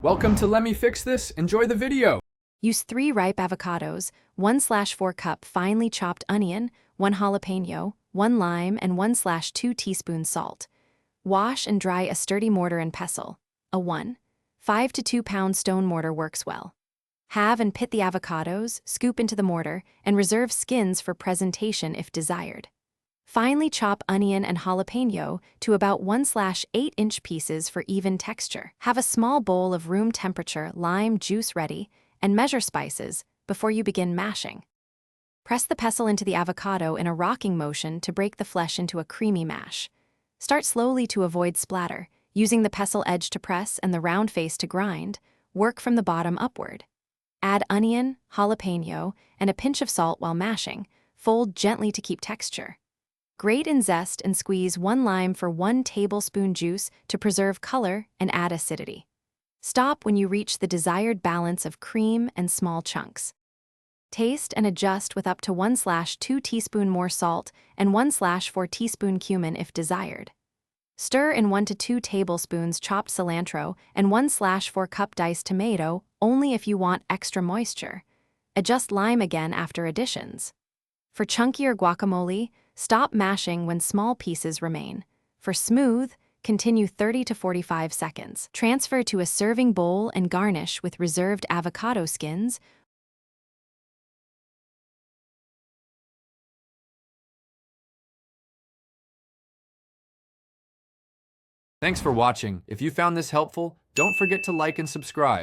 Welcome to Let Me Fix This. Enjoy the video. Use 3 ripe avocados, 1/4 cup finely chopped onion, 1 jalapeno, 1 lime, and 1/2 teaspoons salt. Wash and dry a sturdy mortar and pestle. A 1.5 to 2 pound stone mortar works well. Halve and pit the avocados, scoop into the mortar, and reserve skins for presentation if desired. Finely chop onion and jalapeno to about 1/8-inch pieces for even texture. Have a small bowl of room temperature lime juice ready and measure spices before you begin mashing. Press the pestle into the avocado in a rocking motion to break the flesh into a creamy mash. Start slowly to avoid splatter, using the pestle edge to press and the round face to grind. Work from the bottom upward. Add onion, jalapeno, and a pinch of salt while mashing. Fold gently to keep texture. Grate and zest and squeeze 1 lime for 1 tablespoon juice to preserve color and add acidity. Stop when you reach the desired balance of cream and small chunks. Taste and adjust with up to 1/2 teaspoon more salt and 1/4 teaspoon cumin if desired. Stir in 1 to 2 tablespoons chopped cilantro and 1/4 cup diced tomato only if you want extra moisture. Adjust lime again after additions. For chunkier guacamole, stop mashing when small pieces remain. For smooth, continue 30 to 45 seconds. Transfer to a serving bowl and garnish with reserved avocado skins. Thanks for watching. If you found this helpful, don't forget to like and subscribe.